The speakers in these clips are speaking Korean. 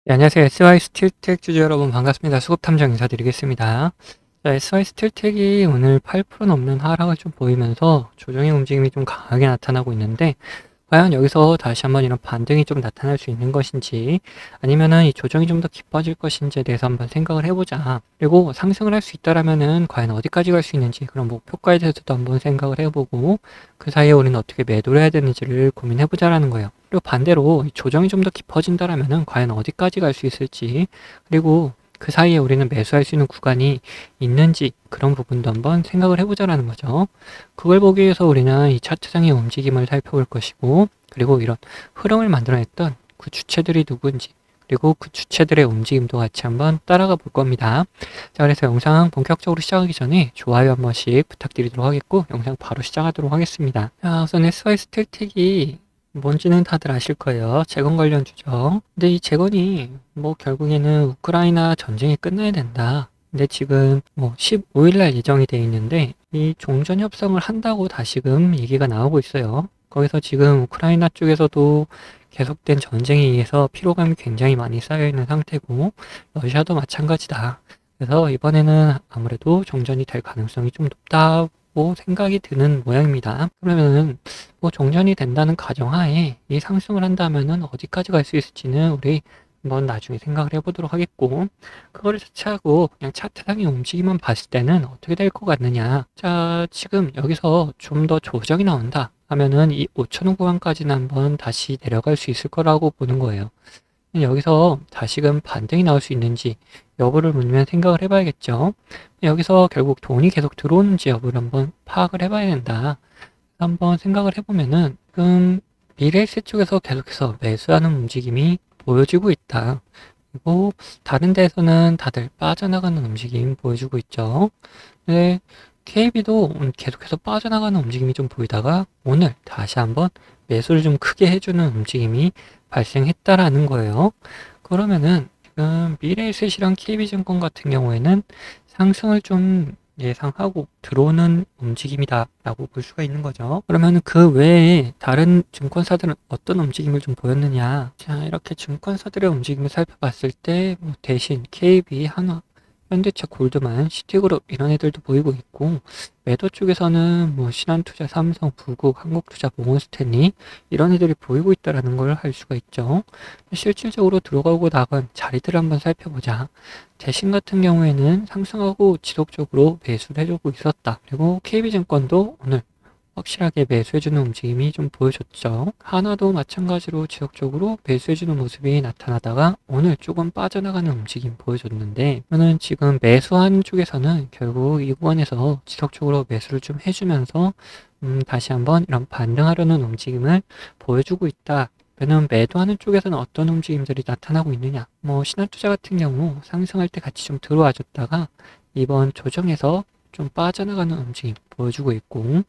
네, 안녕하세요. SY 스틸텍 주주 여러분 반갑습니다. 수급탐정 인사드리겠습니다. 자, SY 스틸텍이 오늘 8% 넘는 하락을 좀 보이면서 조정의 움직임이 좀 강하게 나타나고 있는데, 과연 여기서 다시 한번 이런 반등이 좀 나타날 수 있는 것인지, 아니면은 이 조정이 좀 더 깊어질 것인지에 대해서 한번 생각을 해보자. 그리고 상승을 할 수 있다라면은 과연 어디까지 갈 수 있는지, 그런 목표가에 대해서도 한번 생각을 해보고, 그 사이에 우리는 어떻게 매도를 해야 되는지를 고민해보자라는 거예요. 그리고 반대로 이 조정이 좀 더 깊어진다라면은 과연 어디까지 갈 수 있을지, 그리고 그 사이에 우리는 매수할 수 있는 구간이 있는지, 그런 부분도 한번 생각을 해보자라는 거죠. 그걸 보기 위해서 우리는 이 차트상의 움직임을 살펴볼 것이고, 그리고 이런 흐름을 만들어냈던 그 주체들이 누군지, 그리고 그 주체들의 움직임도 같이 한번 따라가 볼 겁니다. 자, 그래서 영상 본격적으로 시작하기 전에 좋아요 한 번씩 부탁드리도록 하겠고, 영상 바로 시작하도록 하겠습니다. 자, 우선 SY 스틸텍이 뭔지는 다들 아실 거예요. 재건 관련주죠. 근데 이 재건이 뭐 결국에는 우크라이나 전쟁이 끝나야 된다. 근데 지금 뭐 15일 날 예정이 돼 있는데 이 종전 협상을 한다고 다시금 얘기가 나오고 있어요. 거기서 지금 우크라이나 쪽에서도 계속된 전쟁에 의해서 피로감이 굉장히 많이 쌓여 있는 상태고, 러시아도 마찬가지다. 그래서 이번에는 아무래도 종전이 될 가능성이 좀 높다고 생각이 드는 모양입니다. 그러면은 뭐 종전이 된다는 가정하에 이 상승을 한다면은 어디까지 갈 수 있을지는 우리 한번 나중에 생각을 해보도록 하겠고, 그거를 자체하고 그냥 차트상의 움직임만 봤을 때는 어떻게 될 것 같느냐. 자, 지금 여기서 좀 더 조정이 나온다 하면은 이 5,000원 구간까지는 한번 다시 내려갈 수 있을 거라고 보는 거예요. 여기서 다시금 반등이 나올 수 있는지 여부를 묻면 생각을 해봐야겠죠. 여기서 결국 돈이 계속 들어오는지 여부를 한번 파악을 해봐야 된다. 한번 생각을 해보면은 지금 미래에셋 쪽에서 계속해서 매수하는 움직임이 보여지고 있다. 그리고 다른 데에서는 다들 빠져나가는 움직임 보여주고 있죠. 네, KB도 계속해서 빠져나가는 움직임이 좀 보이다가 오늘 다시 한번 매수를 좀 크게 해주는 움직임이 발생했다라는 거예요. 그러면은 지금 미래에셋이랑 KB증권 같은 경우에는 상승을 좀 예상하고 들어오는 움직임이다라고 볼 수가 있는 거죠. 그러면 그 외에 다른 증권사들은 어떤 움직임을 좀 보였느냐. 자, 이렇게 증권사들의 움직임을 살펴봤을 때뭐 대신 KB, 한화, 현대차, 골드만, 시티그룹 이런 애들도 보이고 있고, 매도 쪽에서는 뭐 신한투자, 삼성, 부국, 한국투자, 모건스탠리 이런 애들이 보이고 있다라는 걸 알 수가 있죠. 실질적으로 들어가고 나간 자리들을 한번 살펴보자. 대신 같은 경우에는 상승하고 지속적으로 매수를 해주고 있었다. 그리고 KB증권도 오늘 확실하게 매수해주는 움직임이 좀 보여줬죠. 하나도 마찬가지로 지속적으로 매수해주는 모습이 나타나다가 오늘 조금 빠져나가는 움직임 보여줬는데, 저는 지금 매수하는 쪽에서는 결국 이 구간에서 지속적으로 매수를 좀 해주면서 다시 한번 이런 반등하려는 움직임을 보여주고 있다. 그러면 매도하는 쪽에서는 어떤 움직임들이 나타나고 있느냐. 뭐 신한투자 같은 경우 상승할 때 같이 좀 들어와 줬다가 이번 조정에서 좀 빠져나가는 움직임 보여주고 있고,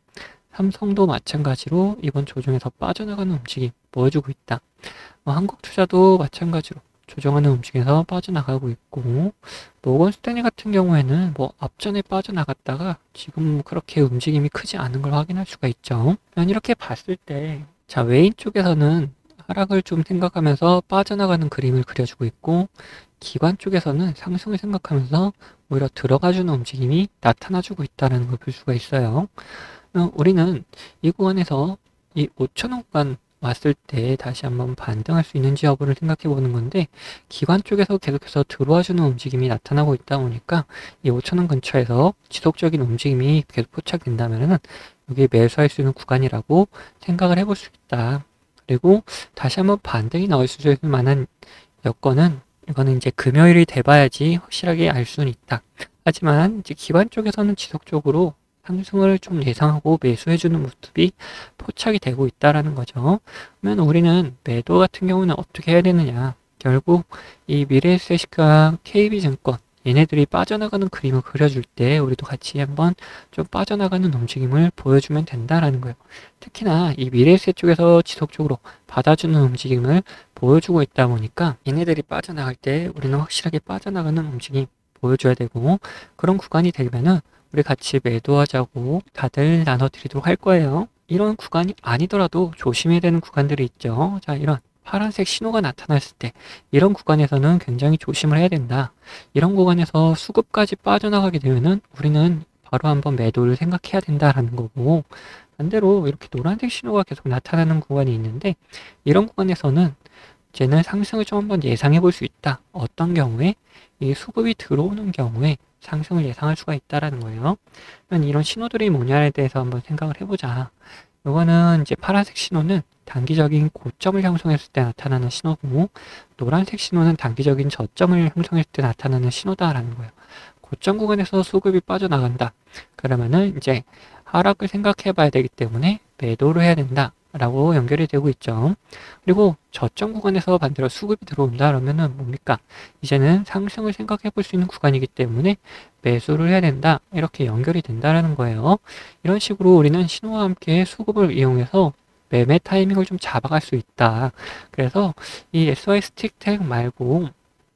삼성도 마찬가지로 이번 조정에서 빠져나가는 움직임 보여주고 있다. 한국투자도 마찬가지로 조정하는 움직임에서 빠져나가고 있고, 모건스탠리 같은 경우에는 뭐 앞전에 빠져나갔다가 지금 그렇게 움직임이 크지 않은 걸 확인할 수가 있죠. 이렇게 봤을 때, 자, 외인 쪽에서는 하락을 좀 생각하면서 빠져나가는 그림을 그려주고 있고, 기관 쪽에서는 상승을 생각하면서 오히려 들어가주는 움직임이 나타나주고 있다는 걸 볼 수가 있어요. 우리는 이 구간에서 이 5,000원 구간 왔을 때 다시 한번 반등할 수 있는지 여부를 생각해 보는 건데, 기관 쪽에서 계속해서 들어와주는 움직임이 나타나고 있다 보니까 이 5,000원 근처에서 지속적인 움직임이 계속 포착된다면은 여기 매수할 수 있는 구간이라고 생각을 해볼 수 있다. 그리고 다시 한번 반등이 나올 수 있을 만한 여건은, 이거는 이제 금요일이 돼봐야지 확실하게 알 수는 있다. 하지만 이제 기관 쪽에서는 지속적으로 상승을 좀 예상하고 매수해주는 모습이 포착이 되고 있다라는 거죠. 그러면 우리는 매도 같은 경우는 어떻게 해야 되느냐. 결국 이 미래에셋과 KB증권 얘네들이 빠져나가는 그림을 그려줄 때 우리도 같이 한번 좀 빠져나가는 움직임을 보여주면 된다라는 거예요. 특히나 이 미래에셋 쪽에서 지속적으로 받아주는 움직임을 보여주고 있다 보니까 얘네들이 빠져나갈 때 우리는 확실하게 빠져나가는 움직임 보여줘야 되고, 그런 구간이 되면은 우리 같이 매도하자고 다들 나눠드리도록 할 거예요. 이런 구간이 아니더라도 조심해야 되는 구간들이 있죠. 자, 이런 파란색 신호가 나타났을 때 이런 구간에서는 굉장히 조심을 해야 된다. 이런 구간에서 수급까지 빠져나가게 되면은 우리는 바로 한번 매도를 생각해야 된다라는 거고, 반대로 이렇게 노란색 신호가 계속 나타나는 구간이 있는데 이런 구간에서는 이제는 상승을 좀 한번 예상해 볼 수 있다. 어떤 경우에 이 수급이 들어오는 경우에 상승을 예상할 수가 있다라는 거예요. 그러면 이런 신호들이 뭐냐에 대해서 한번 생각을 해보자. 이거는 이제 파란색 신호는 단기적인 고점을 형성했을 때 나타나는 신호고, 노란색 신호는 단기적인 저점을 형성했을 때 나타나는 신호다라는 거예요. 고점 구간에서 수급이 빠져나간다. 그러면은 이제 하락을 생각해 봐야 되기 때문에 매도를 해야 된다. 라고 연결이 되고 있죠. 그리고 저점 구간에서 반대로 수급이 들어온다 그러면은 뭡니까? 이제는 상승을 생각해 볼 수 있는 구간이기 때문에 매수를 해야 된다. 이렇게 연결이 된다라는 거예요. 이런 식으로 우리는 신호와 함께 수급을 이용해서 매매 타이밍을 좀 잡아갈 수 있다. 그래서 이 SY 스틱텍 말고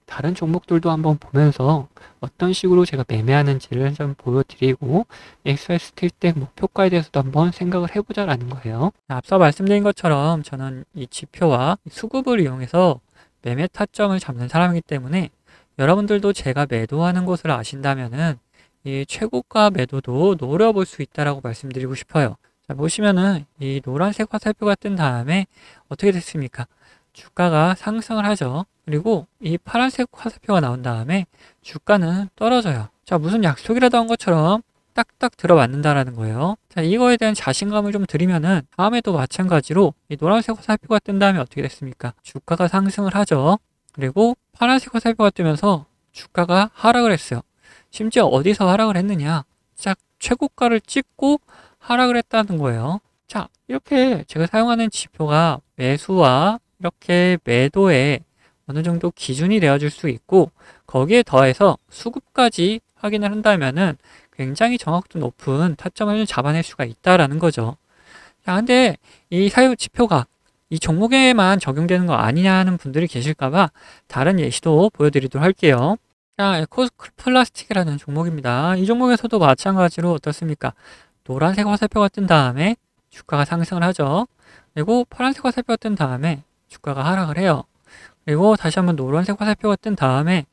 다른 종목들도 한번 보면서 어떤 식으로 제가 매매하는지를 좀 보여드리고 SY 스틱텍 목표가에 대해서도 한번 생각을 해보자라는 거예요. 앞서 말씀드린 것처럼 저는 이 지표와 수급을 이용해서 매매 타점을 잡는 사람이기 때문에 여러분들도 제가 매도하는 것을 아신다면은 이 최고가 매도도 노려볼 수 있다라고 말씀드리고 싶어요. 자, 보시면은 이 노란색 화살표가 뜬 다음에 어떻게 됐습니까? 주가가 상승을 하죠. 그리고 이 파란색 화살표가 나온 다음에 주가는 떨어져요. 자, 무슨 약속이라도 한 것처럼 딱딱 들어맞는다라는 거예요. 자, 이거에 대한 자신감을 좀 드리면은 다음에도 마찬가지로 이 노란색 화살표가 뜬 다음에 어떻게 됐습니까? 주가가 상승을 하죠. 그리고 파란색 화살표가 뜨면서 주가가 하락을 했어요. 심지어 어디서 하락을 했느냐? 딱 최고가를 찍고 하락을 했다는 거예요. 자, 이렇게 제가 사용하는 지표가 매수와 이렇게 매도에 어느 정도 기준이 되어줄 수 있고, 거기에 더해서 수급까지 확인을 한다면은 굉장히 정확도 높은 타점을 잡아낼 수가 있다라는 거죠. 자, 근데 이 사용 지표가 이 종목에만 적용되는 거 아니냐 하는 분들이 계실까봐 다른 예시도 보여드리도록 할게요. 자, 에코플라스틱이라는 종목입니다. 이 종목에서도 마찬가지로 어떻습니까? 노란색 화살표가 뜬 다음에 주가가 상승을 하죠. 그리고 파란색 화살표가 뜬 다음에 주가가 하락을 해요. 그리고 다시 한번 노란색 화살표가 뜬 다음에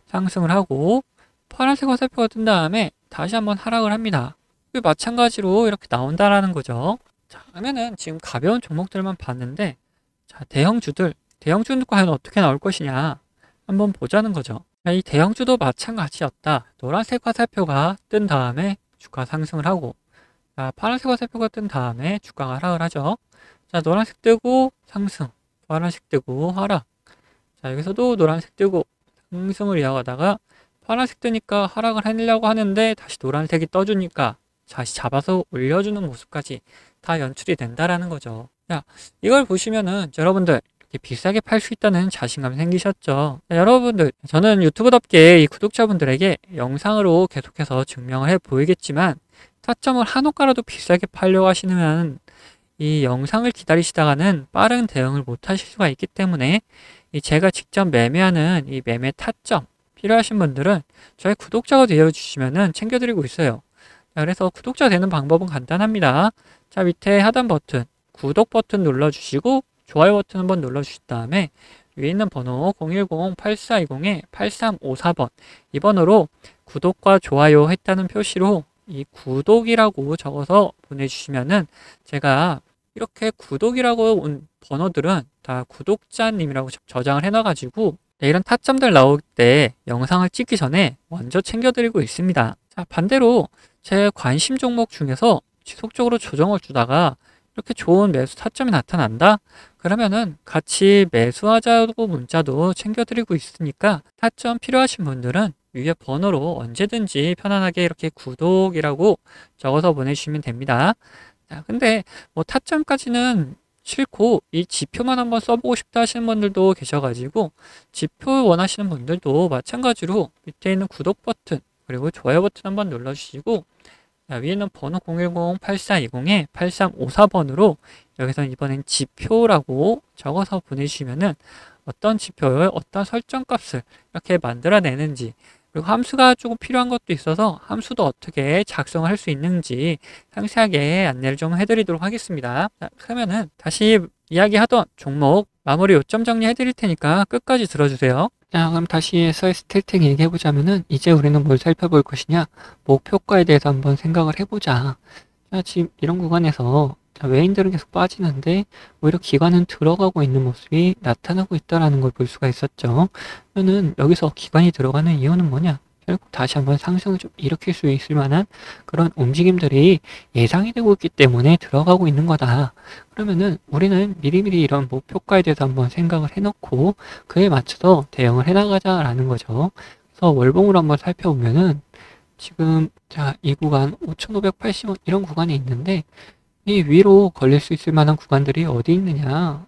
상승을 하고, 파란색 화살표가 뜬 다음에 다시 한번 하락을 합니다. 마찬가지로 이렇게 나온다라는 거죠. 자, 그러면은 지금 가벼운 종목들만 봤는데, 자, 대형주는 과연 어떻게 나올 것이냐 한번 보자는 거죠. 자, 이 대형주도 마찬가지였다. 노란색 화살표가 뜬 다음에 주가 상승을 하고, 자, 파란색 화살표가 뜬 다음에 주가가 하락을 하죠. 자, 노란색 뜨고 상승, 파란색 뜨고 하락. 자, 여기서도 노란색 뜨고 상승을 이어가다가 파란색 뜨니까 하락을 하려고 하는데 다시 노란색이 떠주니까 다시 잡아서 올려주는 모습까지 다 연출이 된다라는 거죠. 자, 이걸 보시면은 여러분들 이렇게 비싸게 팔 수 있다는 자신감이 생기셨죠. 자, 여러분들, 저는 유튜브답게 이 구독자분들에게 영상으로 계속해서 증명을 해 보이겠지만, 타점을 한호가라도 비싸게 팔려고 하시면 이 영상을 기다리시다가는 빠른 대응을 못 하실 수가 있기 때문에, 이 제가 직접 매매하는 이 매매 타점 필요하신 분들은 저희 구독자가 되어주시면은 챙겨드리고 있어요. 자, 그래서 구독자 되는 방법은 간단합니다. 자, 밑에 하단 버튼, 구독 버튼 눌러주시고 좋아요 버튼 한번 눌러주신 다음에 위에 있는 번호 010-8420-8354번 이 번호로 구독과 좋아요 했다는 표시로 이 구독이라고 적어서 보내주시면은 제가 이렇게 구독이라고 온 번호들은 다 구독자님이라고 저장을 해놔가지고 이런 타점들 나올 때 영상을 찍기 전에 먼저 챙겨드리고 있습니다. 자, 반대로 제 관심 종목 중에서 지속적으로 조정을 주다가 이렇게 좋은 매수 타점이 나타난다? 그러면은 같이 매수하자고 문자도 챙겨드리고 있으니까 타점 필요하신 분들은 위에 번호로 언제든지 편안하게 이렇게 구독이라고 적어서 보내주시면 됩니다. 자, 근데 뭐 타점까지는 싫고 이 지표만 한번 써보고 싶다 하시는 분들도 계셔가지고 지표 원하시는 분들도 마찬가지로 밑에 있는 구독 버튼 그리고 좋아요 버튼 한번 눌러주시고, 자, 위에 있는 번호 010-8420-8354번으로 여기서 이번엔 지표라고 적어서 보내주시면은 어떤 지표에 어떤 설정값을 이렇게 만들어내는지, 그리고 함수가 조금 필요한 것도 있어서 함수도 어떻게 작성을 할 수 있는지 상세하게 안내를 좀 해드리도록 하겠습니다. 자, 그러면은 다시 이야기하던 종목 마무리 요점 정리해 드릴 테니까 끝까지 들어주세요. 자, 그럼 다시 SOS 틸텍 얘기해 보자면은 이제 우리는 뭘 살펴볼 것이냐? 목표가에 대해서 한번 생각을 해보자. 자, 지금 이런 구간에서 자, 외인들은 계속 빠지는데 오히려 기관은 들어가고 있는 모습이 나타나고 있다라는 걸 볼 수가 있었죠. 그러면은 여기서 기관이 들어가는 이유는 뭐냐? 결국 다시 한번 상승을 좀 일으킬 수 있을 만한 그런 움직임들이 예상이 되고 있기 때문에 들어가고 있는 거다. 그러면은 우리는 미리미리 이런 목표가에 대해서 한번 생각을 해놓고 그에 맞춰서 대응을 해나가자라는 거죠. 그래서 월봉으로 한번 살펴보면은 지금 자, 이 구간 5,580원 이런 구간이 있는데 이 위로 걸릴 수 있을 만한 구간들이 어디 있느냐?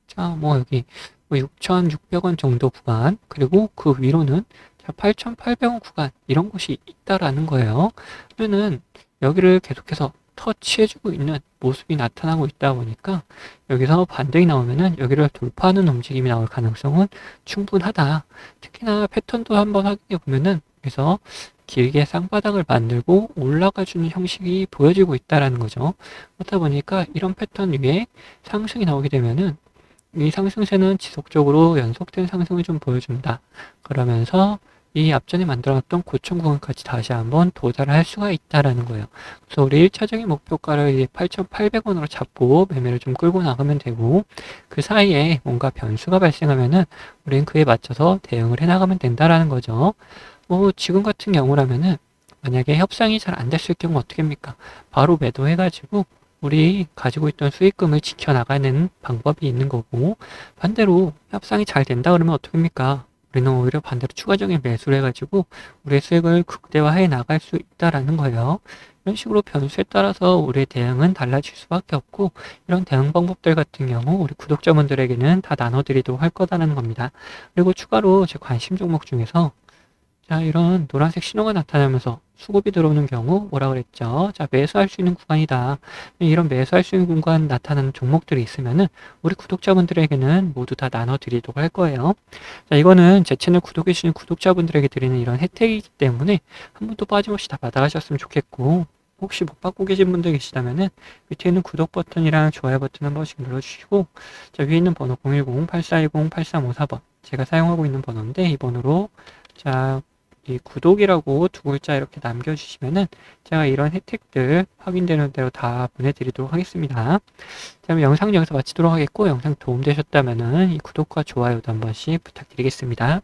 자, 뭐 여기 6,600원 정도 구간, 그리고 그 위로는 자, 8,800원 구간 이런 곳이 있다라는 거예요. 그러면은 여기를 계속해서 터치해주고 있는 모습이 나타나고 있다 보니까 여기서 반등이 나오면은 여기를 돌파하는 움직임이 나올 가능성은 충분하다. 특히나 패턴도 한번 확인해 보면은 여기서 길게 쌍바닥을 만들고 올라가주는 형식이 보여지고 있다라는 거죠. 그렇다 보니까 이런 패턴 위에 상승이 나오게 되면은 이 상승세는 지속적으로 연속된 상승을 좀 보여준다. 그러면서 이 앞전에 만들어놨던 고점 구간까지 다시 한번 도달을 할 수가 있다라는 거예요. 그래서 우리 1차적인 목표가를 이제 8,800원으로 잡고 매매를 좀 끌고 나가면 되고 그 사이에 뭔가 변수가 발생하면은 우리는 그에 맞춰서 대응을 해나가면 된다라는 거죠. 뭐 지금 같은 경우라면은 만약에 협상이 잘 안 됐을 경우 어떻게 합니까? 바로 매도해가지고 우리 가지고 있던 수익금을 지켜나가는 방법이 있는 거고 반대로 협상이 잘 된다 그러면 어떻게 합니까? 우리는 오히려 반대로 추가적인 매수를 해가지고 우리의 수익을 극대화해 나갈 수 있다라는 거예요. 이런 식으로 변수에 따라서 우리의 대응은 달라질 수밖에 없고 이런 대응 방법들 같은 경우 우리 구독자분들에게는 다 나눠드리도록 할 거다라는 겁니다. 그리고 추가로 제 관심 종목 중에서 자, 이런 노란색 신호가 나타나면서 수급이 들어오는 경우 뭐라 그랬죠? 자, 매수할 수 있는 구간이다. 이런 매수할 수 있는 구간 나타나는 종목들이 있으면은 우리 구독자분들에게는 모두 다 나눠드리도록 할 거예요. 자, 이거는 제 채널 구독해 주신 구독자분들에게 드리는 이런 혜택이기 때문에 한 번도 빠짐없이 다 받아가셨으면 좋겠고 혹시 못 받고 계신 분들 계시다면은 밑에 있는 구독 버튼이랑 좋아요 버튼 한 번씩 눌러주시고 자, 위에 있는 번호 010-8410-8354번 제가 사용하고 있는 번호인데 이 번호로 자, 이 구독이라고 두 글자 이렇게 남겨주시면은 제가 이런 혜택들 확인되는 대로 다 보내드리도록 하겠습니다. 자, 그럼 영상 여기서 마치도록 하겠고 영상 도움되셨다면은 이 구독과 좋아요도 한 번씩 부탁드리겠습니다.